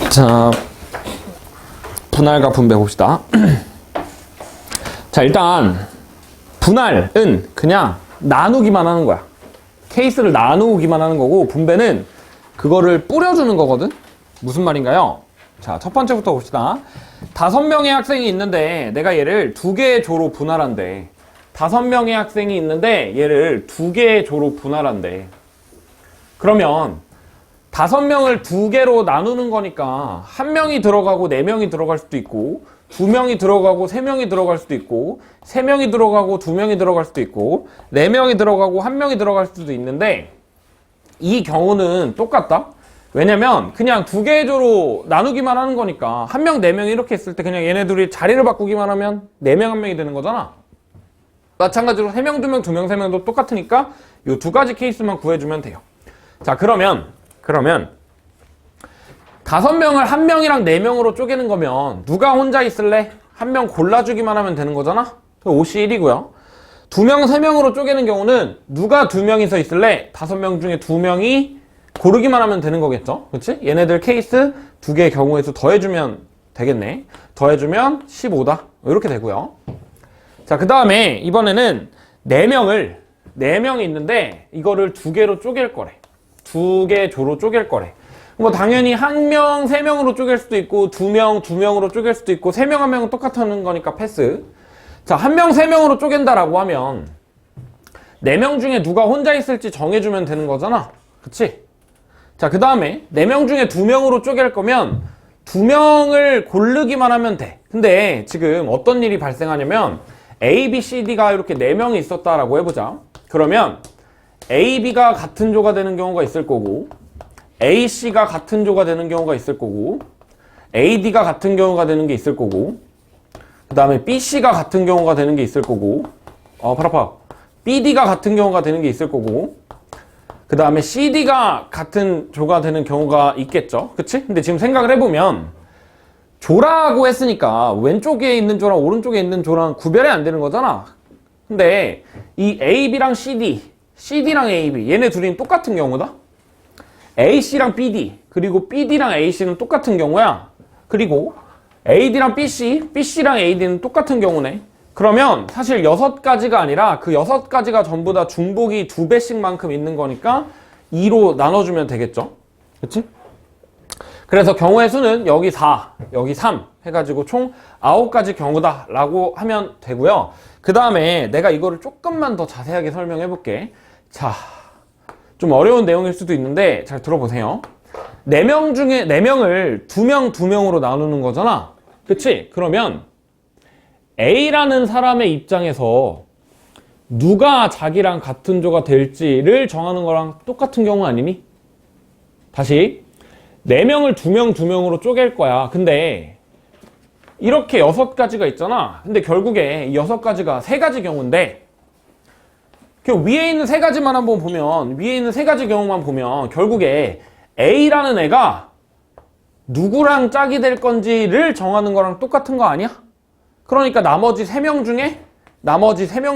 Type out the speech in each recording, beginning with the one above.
자, 분할과 분배 봅시다. 자, 일단 분할은 그냥 나누기만 하는 거야. 케이스를 나누기만 하는 거고, 분배는 그거를 뿌려주는 거거든. 무슨 말인가요? 자, 첫 번째부터 봅시다. 5명의 학생이 있는데 내가 얘를 2개의 조로 분할한대. 5명의 학생이 있는데 얘를 2개의 조로 분할한대. 그러면 5명을 2개로 나누는 거니까 1명이 들어가고 4명이 들어갈 수도 있고, 2명이 들어가고 3명이 들어갈 수도 있고, 3명이 들어가고 2명이 들어갈 수도 있고, 4명이 들어가고 1명이 들어갈 수도 있는데, 이 경우는 똑같다? 왜냐면 그냥 2개의 조로 나누기만 하는 거니까 1명, 4명 이렇게 했을 때 그냥 얘네들이 자리를 바꾸기만 하면 4명, 1명이 되는 거잖아. 마찬가지로 3명, 2명, 2명, 3명도 똑같으니까 이 2가지 케이스만 구해주면 돼요. 자, 그러면 5명을 1명이랑 4명으로 쪼개는 거면 누가 혼자 있을래? 1명 골라주기만 하면 되는 거잖아? 5시 1이고요. 2명, 3명으로 쪼개는 경우는 누가 2명이서 있을래? 5명 중에 2명이 고르기만 하면 되는 거겠죠? 그치? 얘네들 케이스 2개의 경우에서 더해주면 되겠네. 더해주면 15다. 이렇게 되고요. 자, 그 다음에 이번에는 4명이 있는데 이거를 2개로 쪼갤 거래. 2개 조로 쪼갤 거래. 뭐 당연히 1명, 3명으로 쪼갤 수도 있고 2명, 2명으로 쪼갤 수도 있고 3명, 1명은 똑같은 거니까 패스. 자, 1명, 3명으로 쪼갠다라고 하면 4명 중에 누가 혼자 있을지 정해주면 되는 거잖아. 그치? 자, 그 다음에 4명 중에 2명으로 쪼갤 거면 2명을 고르기만 하면 돼. 근데 지금 어떤 일이 발생하냐면 A, B, C, D가 이렇게 4명이 있었다라고 해보자. 그러면 A, B가 같은 조가 되는 경우가 있을 거고, A, C가 같은 조가 되는 경우가 있을 거고, A, D가 같은 경우가 되는 게 있을 거고, 그 다음에 B, C가 같은 경우가 되는 게 있을 거고, 팔 아파. B, D가 같은 경우가 되는 게 있을 거고, 그 다음에 C, D가 같은 조가 되는 경우가 있겠죠. 그치? 근데 지금 생각을 해보면 조라고 했으니까 왼쪽에 있는 조랑 오른쪽에 있는 조랑 구별이 안 되는 거잖아. 근데 이 A, B랑 CD, CD랑 AB 얘네 둘이 똑같은 경우다. AC랑 BD 그리고 BD랑 AC는 똑같은 경우야. 그리고 AD랑 BC, BC랑 AD는 똑같은 경우네. 그러면 사실 6가지가 아니라 그 6가지가 전부 다 중복이 2배씩만큼 있는 거니까 2로 나눠주면 되겠죠. 그치? 그래서 경우의 수는 여기 4, 여기 3 해가지고 총 9가지 경우다 라고 하면 되고요. 그 다음에 내가 이거를 조금만 더 자세하게 설명해 볼게. 자, 좀 어려운 내용일 수도 있는데 잘 들어보세요. 4명 중에 4명을 2명으로 나누는 거잖아. 그치? 그러면 A라는 사람의 입장에서 누가 자기랑 같은 조가 될지를 정하는 거랑 똑같은 경우 아니니? 다시 4명을 2명으로 쪼갤 거야. 근데 이렇게 6가지가 있잖아. 근데 결국에 이 6가지가 3가지 경우인데 그 위에 있는 3가지만 한번 보면 위에 있는 3가지 경우만 보면 결국에 A라는 애가 누구랑 짝이 될 건지를 정하는 거랑 똑같은 거 아니야? 그러니까 나머지 3명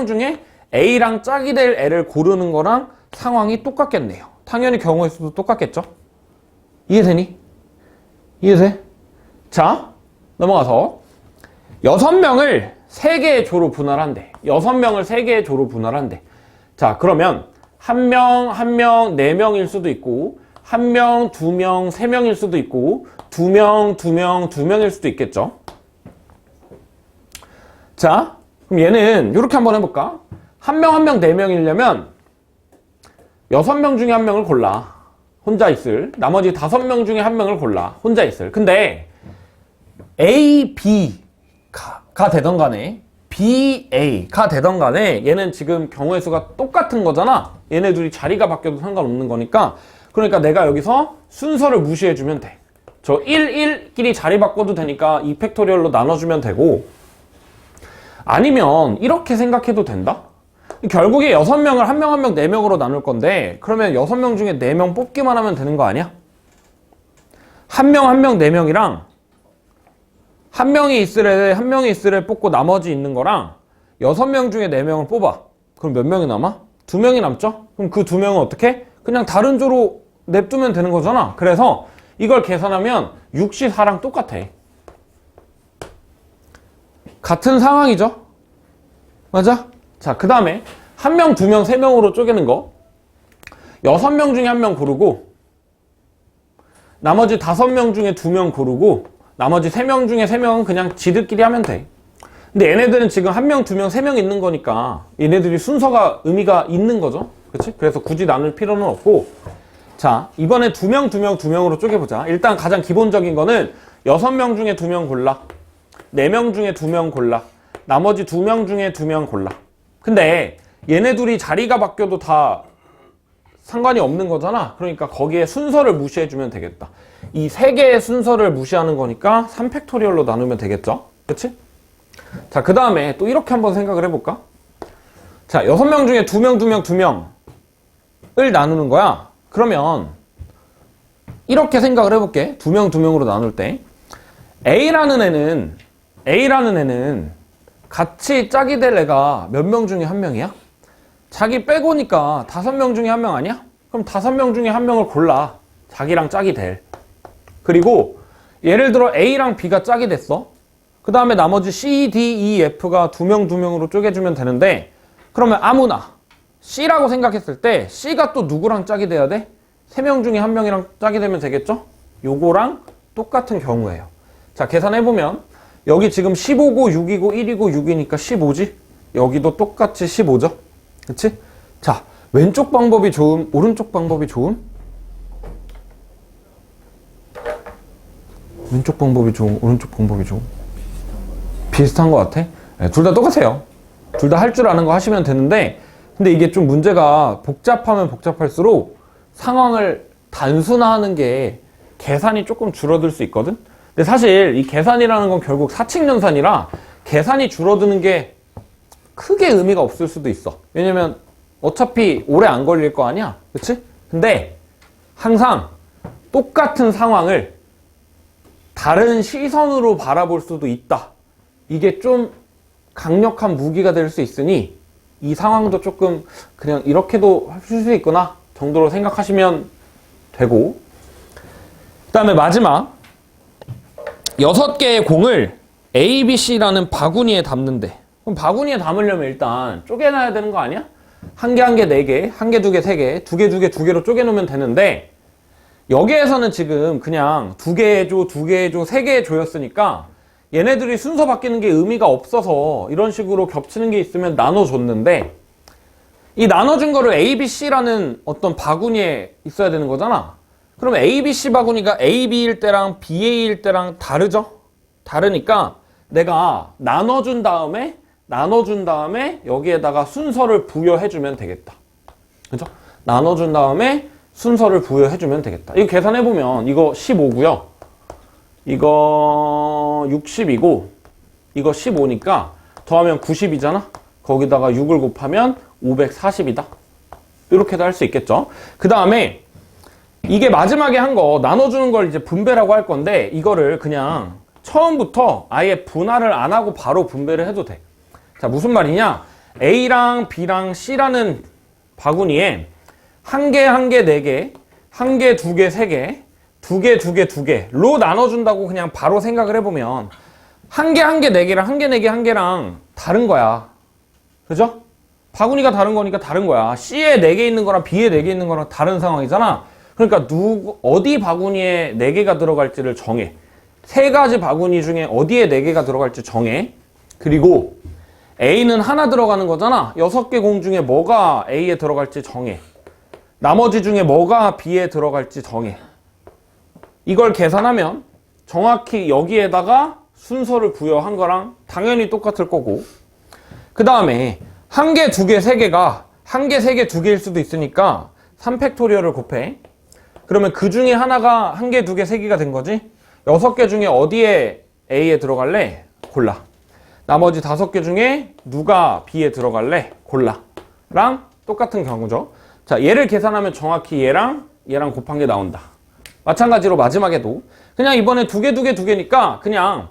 중에 A랑 짝이 될 애를 고르는 거랑 상황이 똑같겠네요. 당연히 경우의 수도 똑같겠죠? 이해되니? 이해돼? 자, 넘어가서 6명을 3개의 조로 분할한대. 6명을 3개의 조로 분할한대. 자, 그러면 1명, 4명일 수도 있고 1명, 2명, 3명일 수도 있고 2명일 수도 있겠죠? 자, 그럼 얘는 이렇게 한번 해볼까? 1명, 4명이려면 6명 중에 1명을 골라. 혼자 있을. 나머지 5명 중에 1명을 골라. 혼자 있을. 근데 A, B가 되던 간에 B, A가 되던 간에 얘는 지금 경우의 수가 똑같은 거잖아. 얘네 둘이 자리가 바뀌어도 상관없는 거니까. 그러니까 내가 여기서 순서를 무시해주면 돼. 저 1, 1끼리 자리 바꿔도 되니까 2팩토리얼로 나눠주면 되고, 아니면 이렇게 생각해도 된다? 결국에 6명을 1명, 4명으로 나눌 건데 그러면 6명 중에 4명 뽑기만 하면 되는 거 아니야? 1명, 4명이랑 1명이 있을 애 뽑고 나머지 있는 거랑 6명 중에 4명을 뽑아. 그럼 몇 명이 남아? 2명이 남죠? 그럼 그 2명은 어떻게? 그냥 다른 조로 냅두면 되는 거잖아. 그래서 이걸 계산하면 6시 4랑 똑같아. 같은 상황이죠? 맞아? 자, 그 다음에 1명, 2명, 3명으로 쪼개는 거. 6명 중에 1명 고르고 나머지 5명 중에 2명 고르고 나머지 3명 중에 3명은 그냥 지들끼리 하면 돼. 근데 얘네들은 지금 1명, 2명, 3명 있는 거니까 얘네들이 순서가 의미가 있는 거죠. 그치? 그래서 굳이 나눌 필요는 없고, 자, 이번에 2명, 2명, 2명으로 쪼개보자. 일단 가장 기본적인 거는 6명 중에 2명 골라, 4명 중에 2명 골라, 나머지 2명 중에 2명 골라. 근데 얘네 둘이 자리가 바뀌어도 다 상관이 없는 거잖아. 그러니까 거기에 순서를 무시해주면 되겠다. 이 3개의 순서를 무시하는 거니까 3팩토리얼로 나누면 되겠죠? 그치? 자, 그 다음에 또 이렇게 한번 생각을 해볼까? 자, 6명 중에 2명, 2명, 2명을 나누는 거야. 그러면 이렇게 생각을 해볼게. 2명, 2명으로 나눌 때 A라는 애는 같이 짝이 될 애가 몇 명 중에 1명이야? 자기 빼고니까 5명 중에 1명 아니야? 그럼 5명 중에 1명을 골라. 자기랑 짝이 될. 그리고 예를 들어 A랑 B가 짝이 됐어. 그 다음에 나머지 C, D, E, F가 2명, 2명으로 쪼개주면 되는데, 그러면 아무나 C라고 생각했을 때 C가 또 누구랑 짝이 돼야 돼? 3명 중에 1명이랑 짝이 되면 되겠죠? 요거랑 똑같은 경우예요. 자, 계산해보면 여기 지금 15고 6이고 1이고 6이니까 15지? 여기도 똑같이 15죠? 그치? 자, 왼쪽 방법이 좋음, 오른쪽 방법이 좋음? 왼쪽 방법이 좋음, 오른쪽 방법이 좋음? 비슷한 것 같아? 네, 둘 다 똑같아요. 둘 다 할 줄 아는 거 하시면 되는데, 근데 이게 좀 문제가 복잡하면 복잡할수록 상황을 단순화하는 게 계산이 조금 줄어들 수 있거든? 근데 사실 이 계산이라는 건 결국 사칙연산이라 계산이 줄어드는 게 크게 의미가 없을 수도 있어. 왜냐면 어차피 오래 안 걸릴 거 아니야? 그치? 근데 항상 똑같은 상황을 다른 시선으로 바라볼 수도 있다. 이게 좀 강력한 무기가 될 수 있으니 이 상황도 조금 그냥 이렇게도 할 수 있구나 정도로 생각하시면 되고, 그 다음에 마지막 6개의 공을 A, B, C라는 바구니에 담는데, 그럼 바구니에 담으려면 일단 쪼개놔야 되는 거 아니야? 한 개, 한 개, 4개, 한 개, 2개, 3개, 2개, 2개, 2개로 쪼개놓으면 되는데, 여기에서는 지금 그냥 2개 해줘, 2개 해줘, 3개 해줘였으니까 얘네들이 순서 바뀌는 게 의미가 없어서 이런 식으로 겹치는 게 있으면 나눠줬는데, 이 나눠준 거를 A, B, C라는 어떤 바구니에 있어야 되는 거잖아. 그러면 A, B, C 바구니가 A, B일 때랑 B, A일 때랑 다르죠? 다르니까 내가 나눠준 다음에 여기에다가 순서를 부여해주면 되겠다. 그죠? 나눠준 다음에 순서를 부여해주면 되겠다. 이거 계산해보면 이거 15고요. 이거 60이고 이거 15니까 더하면 90이잖아? 거기다가 6을 곱하면 540이다. 이렇게도 할 수 있겠죠? 그 다음에 이게 마지막에 한 거 나눠주는 걸 이제 분배라고 할 건데, 이거를 그냥 처음부터 아예 분할을 안 하고 바로 분배를 해도 돼. 자, 무슨 말이냐? A랑 B랑 C라는 바구니에 한 개, 한 개, 4개, 한 개, 2개, 3개, 2개, 2개, 2개로 나눠준다고 그냥 바로 생각을 해보면 한 개, 한 개, 4개랑 한 개, 4개, 한 개랑 다른 거야. 그죠? 바구니가 다른 거니까 다른 거야. C에 4개 있는 거랑 B에 4개 있는 거랑 다른 상황이잖아. 그러니까 어디 바구니에 4개가 들어갈지를 정해. 3가지 바구니 중에 어디에 4개가 들어갈지 정해. 그리고 A는 하나 들어가는 거잖아. 6개 공 중에 뭐가 A에 들어갈지 정해. 나머지 중에 뭐가 B에 들어갈지 정해. 이걸 계산하면 정확히 여기에다가 순서를 부여한 거랑 당연히 똑같을 거고, 그 다음에 한 개, 2개, 3개가 한 개, 3개, 2개일 수도 있으니까 3팩토리얼을 곱해. 그러면 그 중에 하나가 한 개, 2개, 3개가 된 거지? 6개 중에 어디에 A에 들어갈래? 골라. 나머지 5개 중에 누가 B에 들어갈래? 골라. 랑 똑같은 경우죠. 자, 얘를 계산하면 정확히 얘랑 곱한 게 나온다. 마찬가지로 마지막에도 그냥 이번에 2개, 2개, 2개니까 그냥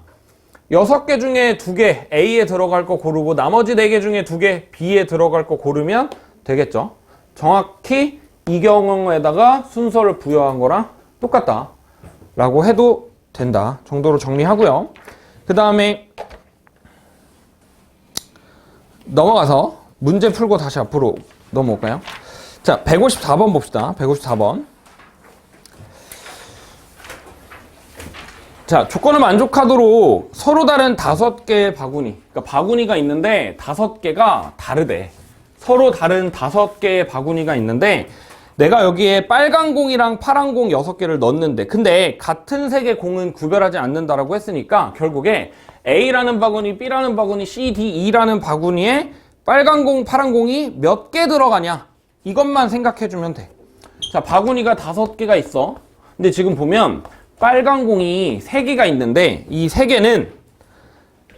6개 중에 2개 A에 들어갈 거 고르고 나머지 4개 중에 2개 B에 들어갈 거 고르면 되겠죠. 정확히 이 경우에다가 순서를 부여한 거랑 똑같다. 라고 해도 된다 정도로 정리하고요. 그 다음에 넘어가서 문제 풀고 다시 앞으로 넘어올까요? 자, 154번 봅시다. 154번. 자, 조건을 만족하도록 서로 다른 5개의 바구니, 그러니까 바구니가 있는데 5개가 다르대. 서로 다른 5개의 바구니가 있는데 내가 여기에 빨간 공이랑 파란 공 6개를 넣었는데, 근데 같은 색의 공은 구별하지 않는다라고 했으니까 결국에 A라는 바구니, B라는 바구니, C, D, E라는 바구니에 빨간 공, 파란 공이 몇 개 들어가냐, 이것만 생각해주면 돼. 자, 바구니가 5개가 있어. 근데 지금 보면 빨간 공이 3개가 있는데 이 3개는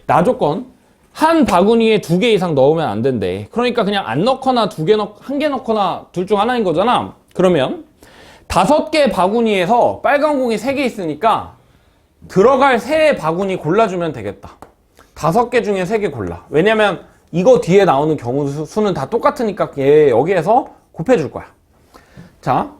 나 조건 한 바구니에 2개 이상 넣으면 안 된대. 그러니까 그냥 안 넣거나 2개 넣, 1개 넣거나 둘 중 하나인 거잖아. 그러면 5개 바구니에서 빨간 공이 3개 있으니까 들어갈 3 바구니 골라주면 되겠다. 5개 중에 3개 골라. 왜냐면 이거 뒤에 나오는 경우 수는 다 똑같으니까 얘 여기에서 곱해줄 거야. 자,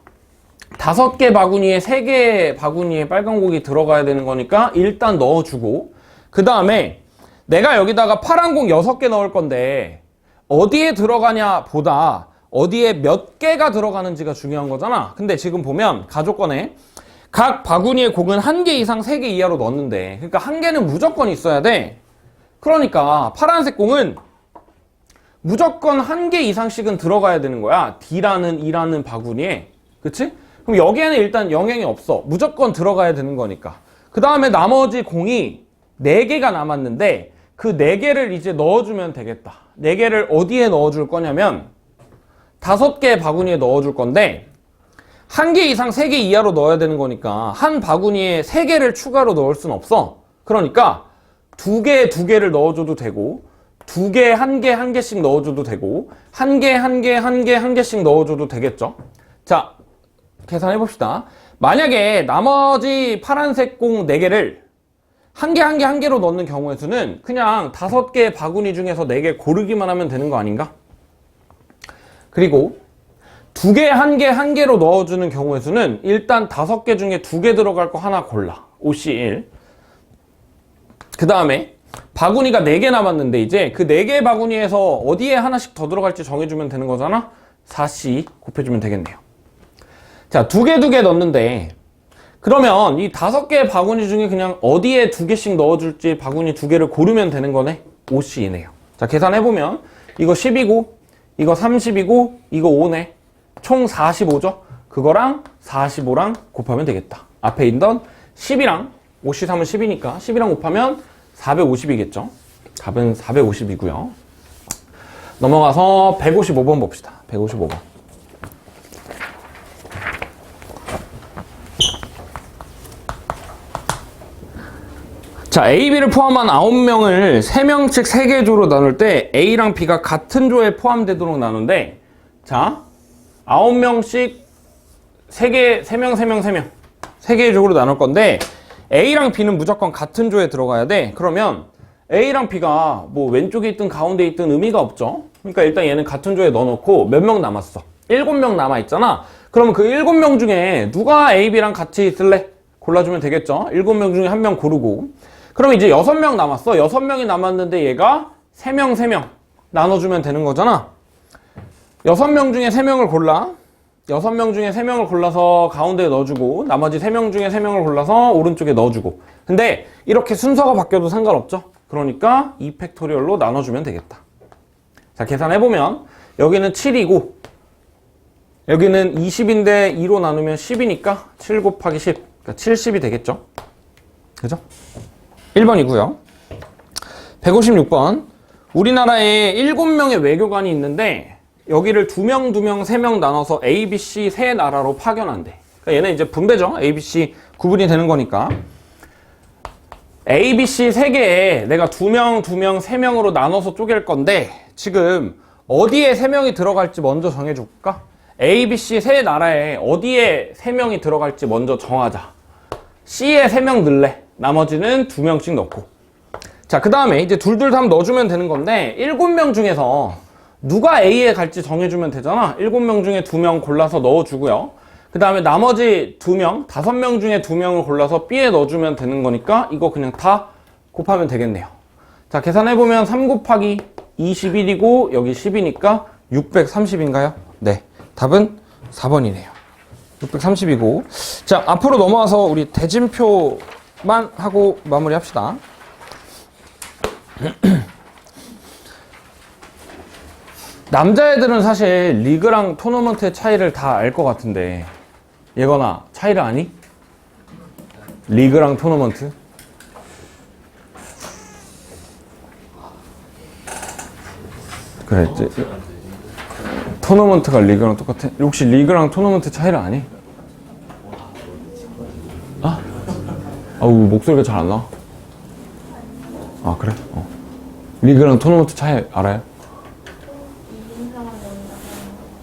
5개 바구니에 3개 바구니에 빨간 공이 들어가야 되는 거니까 일단 넣어주고, 그 다음에 내가 여기다가 파란 공 6개 넣을 건데 어디에 들어가냐 보다 어디에 몇 개가 들어가는지가 중요한 거잖아. 근데 지금 보면 가조건에 각 바구니의 공은 1개 이상 3개 이하로 넣었는데, 그러니까 1개는 무조건 있어야 돼. 그러니까 파란색 공은 무조건 1개 이상씩은 들어가야 되는 거야. D라는 E라는 바구니에. 그치? 그럼 여기에는 일단 영향이 없어. 무조건 들어가야 되는 거니까. 그 다음에 나머지 공이 4개가 남았는데 그 4개를 이제 넣어주면 되겠다. 4개를 어디에 넣어줄 거냐면 5개 바구니에 넣어줄 건데 1개 이상 3개 이하로 넣어야 되는 거니까 한 바구니에 3개를 추가로 넣을 순 없어. 그러니까 2개, 2개를 넣어줘도 되고 2개, 1개, 1개씩 넣어줘도 되고 1개, 1개, 1개, 1개씩 넣어줘도 되겠죠. 자, 계산해 봅시다. 만약에 나머지 파란색 공 4개를 1개, 1개, 1개로 넣는 경우의 수는 그냥 5개 바구니 중에서 4개 고르기만 하면 되는 거 아닌가? 그리고 2개, 1개, 1개로 넣어주는 경우의 수는 일단 5개 중에 2개 들어갈 거 하나 골라. OC1. 그 다음에 바구니가 4개 남았는데 이제 그 4개 바구니에서 어디에 하나씩 더 들어갈지 정해주면 되는 거잖아? 4C 곱해주면 되겠네요. 자, 2개, 2개 넣는데 그러면 이 5개의 바구니 중에 그냥 어디에 2개씩 넣어줄지 바구니 2개를 고르면 되는 거네. OC이네요. 자, 계산해보면 이거 10이고 이거 30이고 이거 5네. 총 45죠? 그거랑 45랑 곱하면 되겠다. 앞에 있던 10이랑 OC3은 10이니까 10이랑 곱하면 450이겠죠? 답은 450이고요. 넘어가서 155번 봅시다. 155번. 자, A, B를 포함한 9명을 3명씩 3개 조로 나눌 때 A랑 B가 같은 조에 포함되도록 나누는데, 자, 9명씩 3개, 3명, 3명, 3명 3개의 조로 나눌 건데 A랑 B는 무조건 같은 조에 들어가야 돼. 그러면 A랑 B가 뭐 왼쪽에 있든 가운데 있든 의미가 없죠. 그러니까 일단 얘는 같은 조에 넣어놓고 몇 명 남았어? 7명 남아있잖아. 그러면 그 7명 중에 누가 A, B랑 같이 있을래? 골라주면 되겠죠. 7명 중에 1명 고르고, 그럼 이제 6명 남았어. 6명이 남았는데 얘가 3명, 3명 나눠주면 되는 거잖아. 6명 중에 3명을 골라. 6명 중에 3명을 골라서 가운데에 넣어주고 나머지 3명 중에 3명을 골라서 오른쪽에 넣어주고. 근데 이렇게 순서가 바뀌어도 상관없죠. 그러니까 2팩토리얼로 나눠주면 되겠다. 자, 계산해보면 여기는 7이고 여기는 20인데 2로 나누면 10이니까 7 곱하기 10, 그러니까 70이 되겠죠. 그죠? 1번이고요. 156번. 우리나라에 7명의 외교관이 있는데 여기를 2명, 2명, 3명 나눠서 A, B, C 세 나라로 파견한대. 그러니까 얘는 이제 분배죠. A, B, C 구분이 되는 거니까. A, B, C 세 개에 내가 2명, 2명, 3명으로 나눠서 쪼갤 건데 지금 어디에 3명이 들어갈지 먼저 정해줄까? A, B, C 세 나라에 어디에 3명이 들어갈지 먼저 정하자. C에 3명 넣을래. 나머지는 2명씩 넣고. 자, 그 다음에 이제 둘둘 다 넣어주면 되는 건데 7명 중에서 누가 A에 갈지 정해주면 되잖아. 7명 중에 2명 골라서 넣어주고요. 그 다음에 나머지 2명, 5명 중에 2명을 골라서 B에 넣어주면 되는 거니까 이거 그냥 다 곱하면 되겠네요. 자, 계산해보면 3 곱하기 21이고 여기 10이니까 630인가요? 네. 답은 4번이네요. 630이고. 자, 앞으로 넘어와서 우리 대진표만 하고 마무리 합시다. 남자애들은 사실 리그랑 토너먼트의 차이를 다 알 것 같은데 예건아, 차이를 아니? 리그랑 토너먼트? 그래, 이제 토너먼트가 리그랑 똑같아? 혹시 리그랑 토너먼트 차이를 아니? 아? 아우, 목소리가 잘 안 나와. 아, 그래? 리그랑 토너먼트 차이 알아요?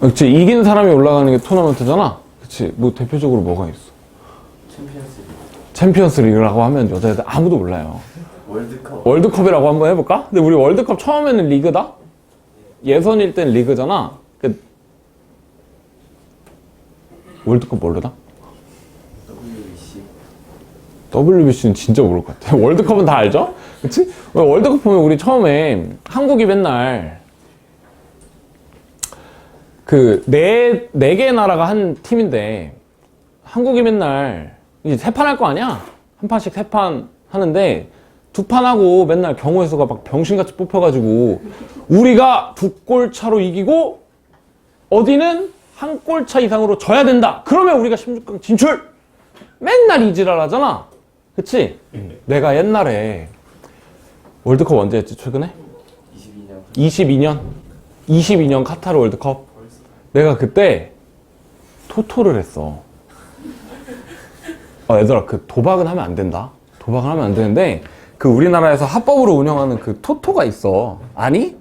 그치, 이긴 사람이 올라가는 게 토너먼트잖아? 그치, 뭐 대표적으로 뭐가 있어? 챔피언스 리그라고 하면 여자애들 아무도 몰라요. 월드컵이라고 한번 해볼까? 근데 우리 월드컵 처음에는 리그다? 예선일 땐 리그잖아? 월드컵 모르다? WBC는 진짜 모를 것 같아. 월드컵은 다 알죠? 그치? 월드컵 보면 우리 처음에 한국이 맨날 네 개 나라가 한 팀인데 한국이 맨날 이제 3판 할 거 아니야? 한 판씩 3판 하는데 2판 하고 맨날 경우의 수가 막 병신같이 뽑혀가지고 우리가 2골 차로 이기고 어디는 1골 차 이상으로 져야 된다. 그러면 우리가 16강 진출! 맨날 이지랄 하잖아. 그치? 내가 옛날에 월드컵 언제 했지? 최근에? 22년 카타르 월드컵. 내가 그때 토토를 했어. 얘들아, 도박은 하면 안 된다. 도박은 하면 안 되는데 우리나라에서 합법으로 운영하는 토토가 있어. 아니?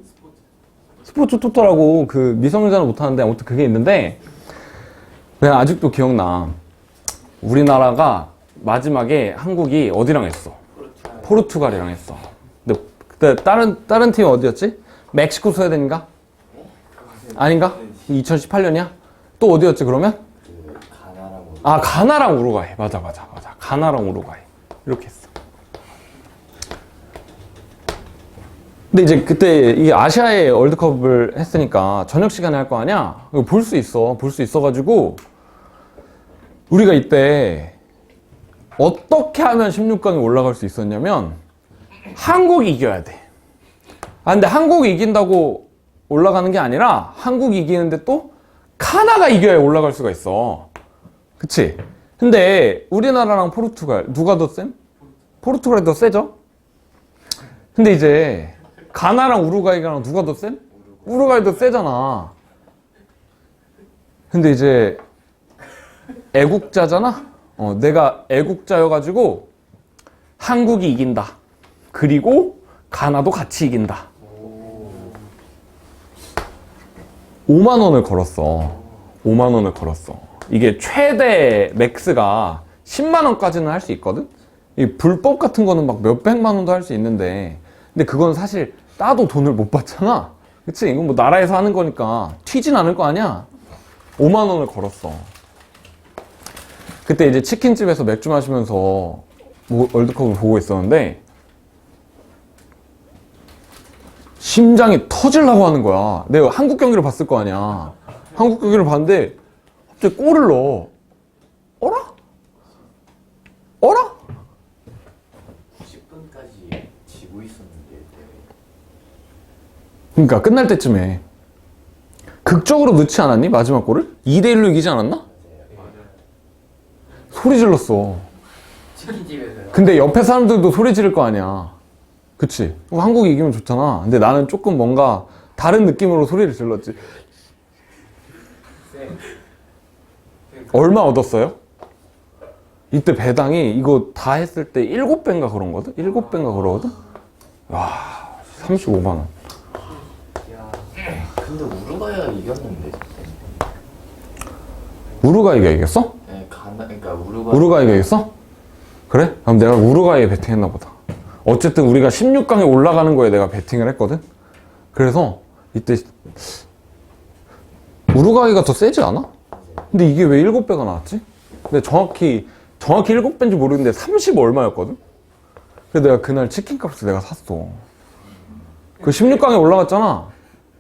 스포츠 토토라고 미성년자는 못하는데 아무튼 그게 있는데 내가 아직도 기억나. 우리나라가 마지막에 한국이 어디랑 했어? 포르투갈이랑 했어. 근데 그때 다른 팀 어디였지? 멕시코 스웨덴인가? 아닌가? 2018년이야? 또 어디였지 그러면? 가나랑 우루과이. 맞아. 가나랑 우루과이. 이렇게 했어. 근데 이제 그때 이게 아시아의 월드컵을 했으니까 저녁 시간에 할 거 아니야? 볼 수 있어가지고 우리가 이때 어떻게 하면 16강에 올라갈 수 있었냐면 한국이 이겨야 돼. 근데 한국이 이긴다고 올라가는 게 아니라 한국이 이기는데 또 카나가 이겨야 올라갈 수가 있어. 그치? 근데 우리나라랑 포르투갈 누가 더 셈? 포르투갈이 더 세죠? 근데 이제 가나랑 우루과이랑 누가 더 셈? 우루과이 더 세잖아. 근데 이제 애국자잖아? 내가 애국자여가지고 한국이 이긴다. 그리고 가나도 같이 이긴다. 5만 원을 걸었어. 5만 원을 걸었어. 이게 최대 맥스가 10만 원까지는 할 수 있거든? 이 불법 같은 거는 막 몇백만 원도 할 수 있는데 근데 그건 사실 따도 돈을 못 받잖아. 그치? 이건 뭐 나라에서 하는 거니까 튀진 않을 거 아니야? 5만 원을 걸었어. 그때 이제 치킨집에서 맥주 마시면서 월드컵을 보고 있었는데 심장이 터지려고 하는 거야. 내가 한국 경기를 봤을 거 아니야. 한국 경기를 봤는데 갑자기 골을 넣어. 어라? 90분까지 지고 있었는데. 그러니까 끝날 때쯤에 극적으로 넣지 않았니? 마지막 골을? 2대1로 이기지 않았나? 소리 질렀어. 치킨집에서요? 근데 옆에 사람들도 소리 지를 거 아니야. 그치? 한국이 이기면 좋잖아. 근데 나는 조금 뭔가 다른 느낌으로 소리를 질렀지. 얼마 얻었어요? 이때 배당이 이거 다 했을 때 7배인가 그런 거든? 7배인가 그러거든? 와, 35만 원. 야, 근데 우루과이가 이겼는데. 우루과이가 이겼어? 네, 그러니까 우루과이가 이겼어? 그래? 그럼 내가 우루과이에 베팅했나 보다. 어쨌든 우리가 16강에 올라가는 거에 내가 베팅을 했거든? 그래서 이때 우루과이가 더 세지 않아? 근데 이게 왜 7배가 나왔지? 근데 정확히 7배인지 모르겠는데 30 얼마였거든? 그래서 내가 그날 치킨값을 내가 샀어. 그 16강에 올라갔잖아.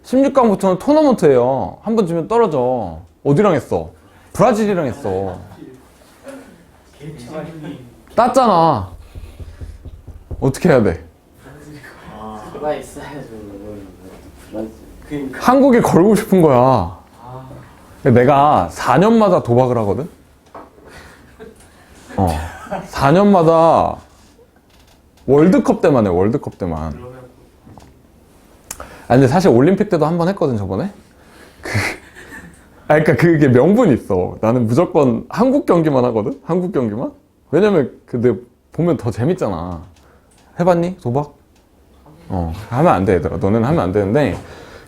16강부터는 토너먼트예요. 한 번 지면 떨어져. 어디랑 했어? 브라질이랑 했어. 땄잖아. 어떻게 해야 돼? 누가 있어야죠. 그러니까. 한국에 걸고 싶은 거야. 내가 4년마다 도박을 하거든? 4년마다 월드컵 때만 해, 월드컵 때만. 근데 사실 올림픽 때도 한 번 했거든, 저번에? 그러니까 그게 명분이 있어. 나는 무조건 한국 경기만 하거든? 한국 경기만? 왜냐면, 근데 보면 더 재밌잖아. 해봤니? 도박? 하면 안 돼, 얘들아. 너네는 하면 안 되는데,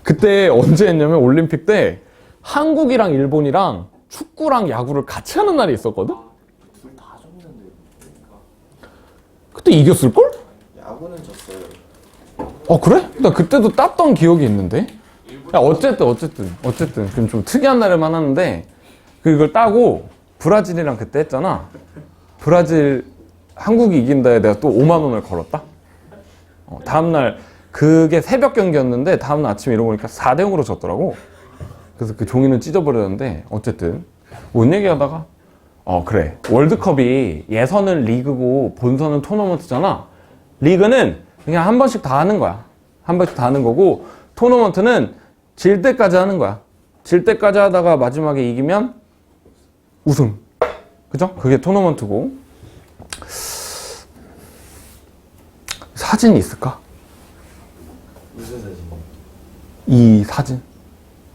그때 언제 했냐면, 올림픽 때 한국이랑 일본이랑 축구랑 야구를 같이 하는 날이 있었거든? 둘 다 졌는데. 그러니까. 그때 이겼을걸? 야구는 졌어요. 그래? 나 그때도 땄던 기억이 있는데? 야, 어쨌든. 그럼 좀 특이한 날에만 하는데, 그걸 따고, 브라질이랑 그때 했잖아. 브라질, 한국이 이긴다에 내가 또 5만 원을 걸었다? 다음날, 그게 새벽 경기였는데, 다음날 아침에 일어나니까 4대0으로 졌더라고. 그래서 그 종이는 찢어버렸는데, 어쨌든. 뭔 얘기하다가? 그래. 월드컵이 예선은 리그고, 본선은 토너먼트잖아. 리그는 그냥 한 번씩 다 하는 거야. 한 번씩 다 하는 거고, 토너먼트는 질 때까지 하는 거야. 질 때까지 하다가 마지막에 이기면 우승. 그죠? 그게 토너먼트고. 사진이 있을까? 무슨 사진? 이 사진.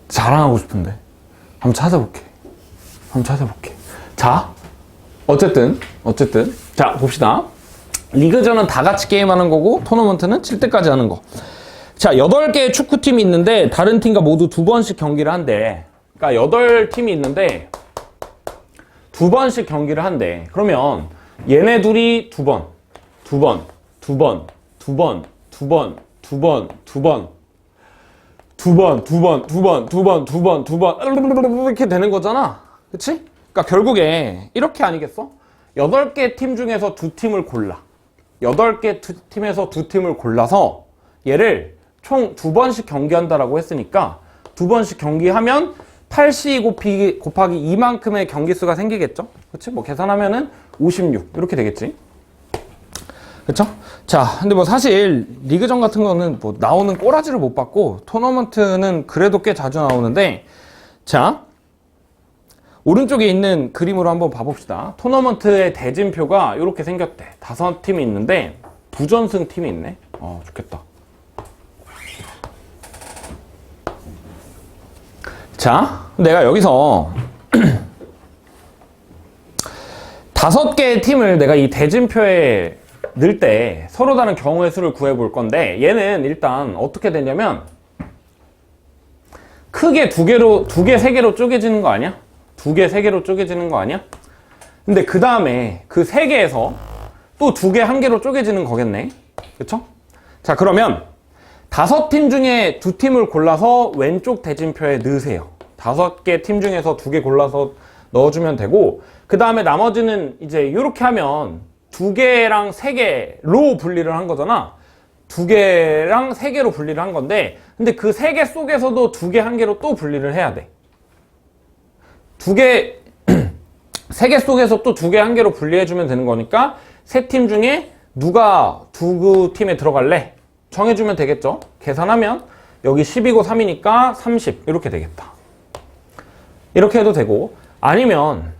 자랑하고 싶은데. 한번 찾아볼게. 자, 어쨌든. 자, 봅시다. 리그전은 다 같이 게임하는 거고, 토너먼트는 칠 때까지 하는 거. 자, 8개의 축구팀이 있는데, 다른 팀과 모두 2번씩 경기를 한대. 그러니까 8팀이 있는데, 2번씩 경기를 한대. 그러면, 얘네 둘이 2번, 이렇게 되는 거잖아. 그치? 그러니까 결국에, 이렇게 아니겠어? 8개 팀 중에서 2팀을 골라. 8개 팀에서 2팀을 골라서 얘를 총 2번씩 경기한다라고 했으니까 2번씩 경기하면 8C 곱하기 2만큼의 경기수가 생기겠죠? 그치? 뭐 계산하면은 56 이렇게 되겠지? 그쵸? 자, 근데 뭐 사실 리그전 같은 거는 뭐 나오는 꼬라지를 못 받고 토너먼트는 그래도 꽤 자주 나오는데 자, 오른쪽에 있는 그림으로 한번 봐봅시다. 토너먼트의 대진표가 이렇게 생겼대. 5팀이 있는데 부전승 팀이 있네. 좋겠다. 자, 내가 여기서 5개의 팀을 내가 이 대진표에 넣을 때 서로 다른 경우의 수를 구해볼 건데 얘는 일단 어떻게 되냐면 크게 2개, 3개로 쪼개지는 거 아니야? 2개, 3개로 쪼개지는 거 아니야? 근데 그 다음에 그 3개에서 또 2개, 1개로 쪼개지는 거겠네. 그쵸? 자, 그러면 5팀 중에 2팀을 골라서 왼쪽 대진표에 넣으세요. 5개 팀 중에서 2개 골라서 넣어주면 되고, 그 다음에 나머지는 이제 이렇게 하면 2개랑 3개로 분리를 한 거잖아. 2개랑 3개로 분리를 한 건데, 근데 그 3개 속에서도 2개, 1개로 또 분리를 해야 돼. 3개 속에서 또 2개, 1개로 분리해주면 되는 거니까, 3팀 중에 누가 2팀에 들어갈래? 정해주면 되겠죠? 계산하면 여기 10이고 3이니까 30 이렇게 되겠다. 이렇게 해도 되고, 아니면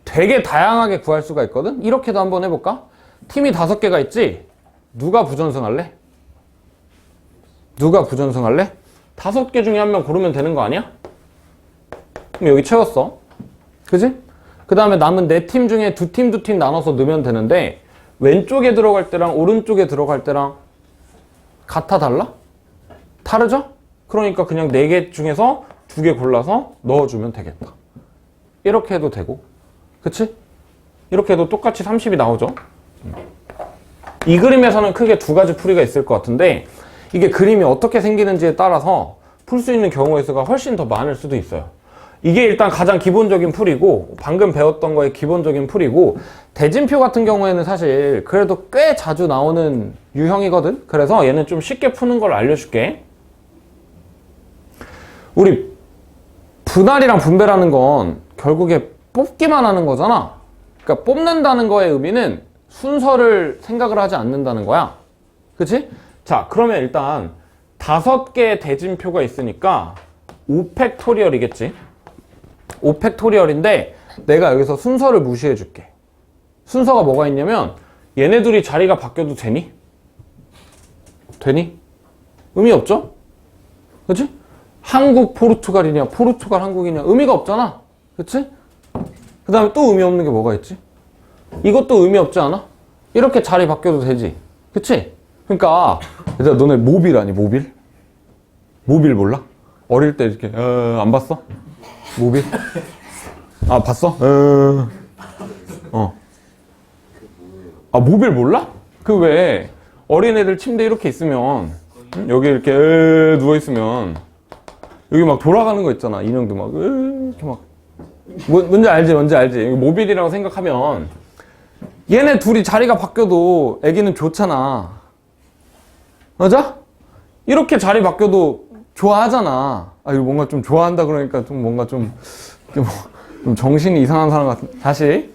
되게 다양하게 구할 수가 있거든? 이렇게도 한번 해볼까? 팀이 5개가 있지? 누가 부전승할래? 5개 중에 한 명 고르면 되는 거 아니야? 그럼 여기 채웠어. 그지? 그 다음에 남은 4팀 중에 2팀 나눠서 넣으면 되는데 왼쪽에 들어갈 때랑 오른쪽에 들어갈 때랑 같아 달라? 다르죠? 그러니까 그냥 4개 중에서 2개 골라서 넣어주면 되겠다. 이렇게 해도 되고, 그치? 이렇게 해도 똑같이 30이 나오죠? 이 그림에서는 크게 2가지 풀이가 있을 것 같은데 이게 그림이 어떻게 생기는지에 따라서 풀 수 있는 경우의 수가 훨씬 더 많을 수도 있어요. 이게 일단 가장 기본적인 풀이고 방금 배웠던 거의 기본적인 풀이고 대진표 같은 경우에는 사실 그래도 꽤 자주 나오는 유형이거든. 그래서 얘는 좀 쉽게 푸는 걸 알려줄게. 우리 분할이랑 분배라는 건 결국에 뽑기만 하는 거잖아. 그러니까 뽑는다는 거의 의미는 순서를 생각을 하지 않는다는 거야. 그치? 자, 그러면 일단 5개의 대진표가 있으니까 5팩토리얼이겠지. 5팩토리얼인데 내가 여기서 순서를 무시해 줄게. 순서가 뭐가 있냐면 얘네 둘이 자리가 바뀌어도 되니? 되니? 의미 없죠? 그치? 한국 포르투갈이냐 포르투갈 한국이냐 의미가 없잖아. 그치? 그 다음에 또 의미 없는 게 뭐가 있지? 이것도 의미 없지 않아? 이렇게 자리 바뀌어도 되지. 그치? 그러니까 얘들아 너네 모빌 아니 모빌? 모빌 몰라? 어릴 때 이렇게 안 봤어? 모빌? 아 봤어? 아 모빌 몰라? 그 왜 어린애들 침대 이렇게 있으면 여기 이렇게 누워있으면 여기 막 돌아가는 거 있잖아. 인형도 막 이렇게 막 뭔지 알지? 뭔지 알지? 모빌이라고 생각하면 얘네 둘이 자리가 바뀌어도 애기는 좋잖아. 맞아? 이렇게 자리 바뀌어도 좋아하잖아. 아 이거 뭔가 좀 좋아한다 그러니까 좀 뭔가 좀 정신이 이상한 사람 같은. 다시.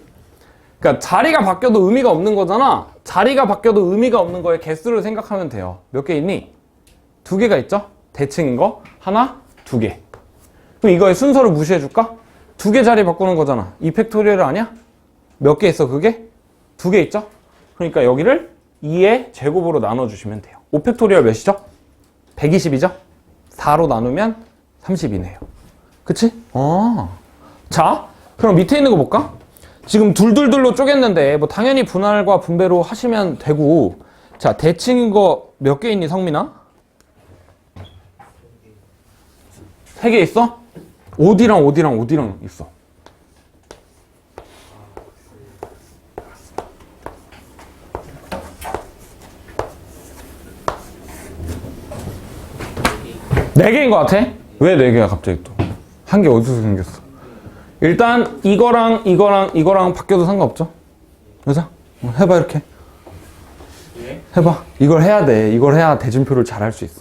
그러니까 자리가 바뀌어도 의미가 없는 거잖아. 자리가 바뀌어도 의미가 없는 거에 개수를 생각하면 돼요. 몇 개 있니? 2개가 있죠? 대칭인 거 하나, 2개. 그럼 이거의 순서를 무시해 줄까? 2개 자리 바꾸는 거잖아. 2팩토리얼 아니야? 몇 개 있어 그게? 2개 있죠? 그러니까 여기를 2의 제곱으로 나눠주시면 돼요. 5팩토리얼 몇이죠? 120이죠? 4로 나누면 30이네요. 그치? 자, 그럼 밑에 있는 거 볼까? 지금 둘둘둘로 쪼갰는데 뭐 당연히 분할과 분배로 하시면 되고. 자, 대칭인 거 몇 개 있니 성민아? 3개 있어? 어디랑 있어. 네 개인 것 같아? 왜 4개야 갑자기 또? 한 개 어디서 생겼어? 일단 이거랑 바뀌어도 상관없죠? 맞아? 해봐 이렇게. 해봐. 이걸 해야 돼. 이걸 해야 대진표를 잘 할 수 있어.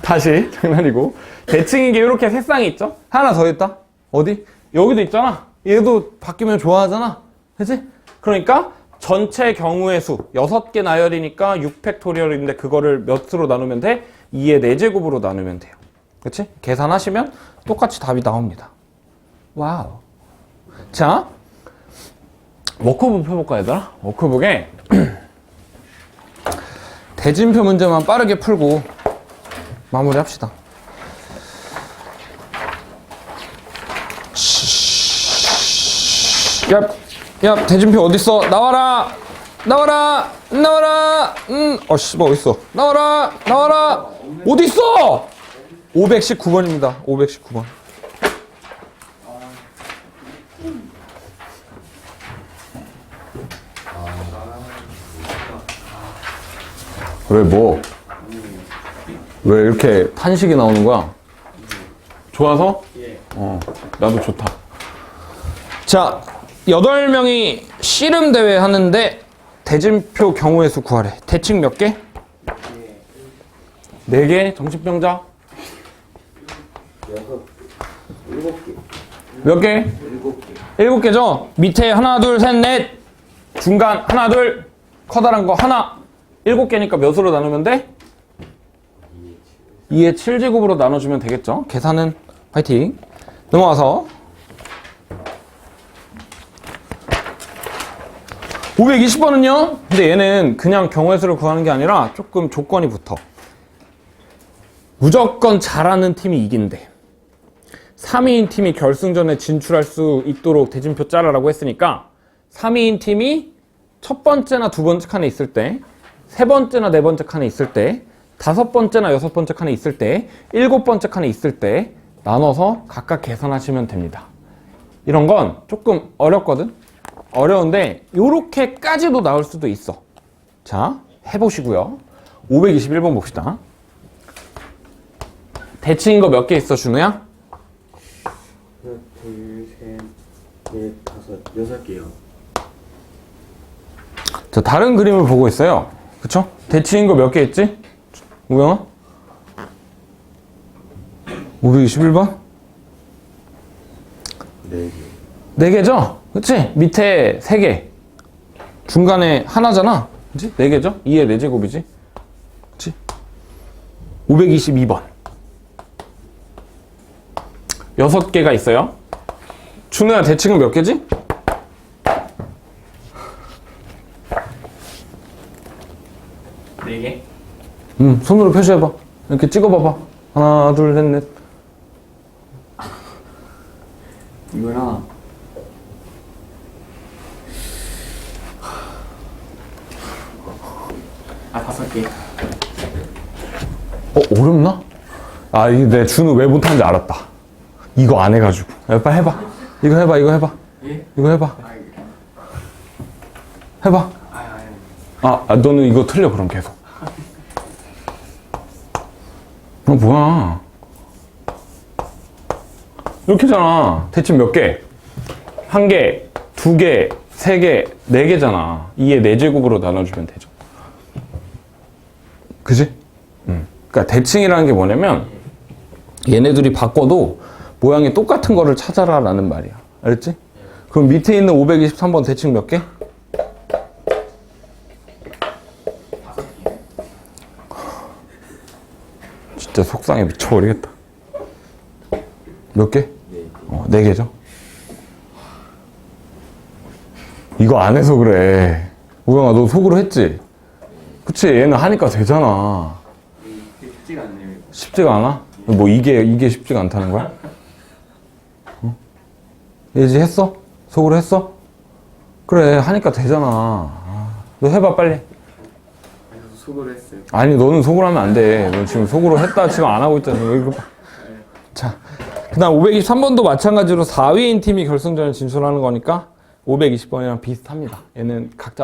다시 장난이고. 대칭인 게 이렇게 색상이 있죠? 하나 더 있다. 어디? 여기도 있잖아. 얘도 바뀌면 좋아하잖아. 그치? 그러니까 전체 경우의 수 6개 나열이니까 6팩토리얼인데 그거를 몇으로 나누면 돼? 2의 4제곱으로 나누면 돼요. 그치? 계산하시면 똑같이 답이 나옵니다. 와우. 자, 워크북 펴볼까 얘들아? 워크북에 대진표 문제만 빠르게 풀고 마무리합시다. 야, 대진표 어딨어? 나와라! 씨발, 어딨어? 나와라! 어딨어! 519번입니다. 519번. 왜 이렇게 탄식이 나오는 거야? 좋아서? 나도 좋다. 자, 8명이 씨름대회 하는데 대진표 경우의 수 구하래. 대칭 몇 개? 4개? 정신병자? 7개. 몇 개? 7개. 7개죠? 밑에 하나, 둘, 셋, 넷. 중간 하나, 둘. 커다란 거 하나. 7개니까 몇으로 나누면 돼? 2의 7제곱으로 나눠주면 되겠죠? 계산은 화이팅. 넘어가서 520번은요? 근데 얘는 그냥 경우의 수를 구하는 게 아니라 조금 조건이 붙어. 무조건 잘하는 팀이 이긴대. 3위인 팀이 결승전에 진출할 수 있도록 대진표 짜라라고 했으니까 3위인 팀이 첫 번째나 두 번째 칸에 있을 때, 세 번째나 네 번째 칸에 있을 때, 5번째나 6번째 칸에 있을 때, 7번째 칸에 있을 때 나눠서 각각 계산하시면 됩니다. 이런 건 조금 어렵거든? 어려운데 요렇게까지도 나올 수도 있어. 자, 해보시고요. 521번 봅시다. 대칭인 거 몇 개 있어, 준우야? 네, 5, 6개요. 자, 다른 그림을 보고 있어요. 그쵸? 대칭인 거 몇 개 있지? 우영아? 521번? 4개. 4개죠? 그치? 밑에 3개. 중간에 하나잖아? 그치? 4개죠? 2의 4제곱이지? 그치? 522번. 6개가 있어요. 준우야, 대칭은 몇 개지? 네 개? 손으로 표시해봐. 이렇게 찍어봐봐. 하나, 둘, 셋, 넷. 이거랑 아 5개. 어렵나? 아, 이게 내 준우 왜 못하는지 알았다. 이거 안 해가지고. 야, 빨리 해봐. 이거 해봐, 이거 해봐. 예? 이거 해봐. 아, 해봐. 너는 이거 틀려, 그럼 계속. 뭐야. 이렇게잖아. 대칭 몇 개? 1개, 2개, 3개, 4개잖아. 2의 4제곱으로 나눠주면 되죠. 그지? 그러니까 대칭이라는 게 뭐냐면 얘네들이 바꿔도 모양이 똑같은 거를 찾아라 라는 말이야. 알겠지? 그럼 밑에 있는 523번 대칭 몇 개? 5개. 진짜 속상해 미쳐버리겠다. 몇 개? 4개. 4개죠. 이거 안 해서 그래. 우영아, 너 속으로 했지? 그치? 얘는 하니까 되잖아. 쉽지가 않네요. 이거. 쉽지가 않아? 뭐 이게 쉽지가 않다는 거야? 예지 했어? 속으로 했어? 그래, 하니까 되잖아. 너 해봐, 빨리. 그래서 속으로 했어요. 아니, 너는 속으로 하면 안 돼. 너 지금 속으로 했다 지금 안 하고 있잖아. 이거 봐. 자, 그 다음 523번도 마찬가지로 4위인 팀이 결승전에 진출하는 거니까 520번이랑 비슷합니다. 얘는 각자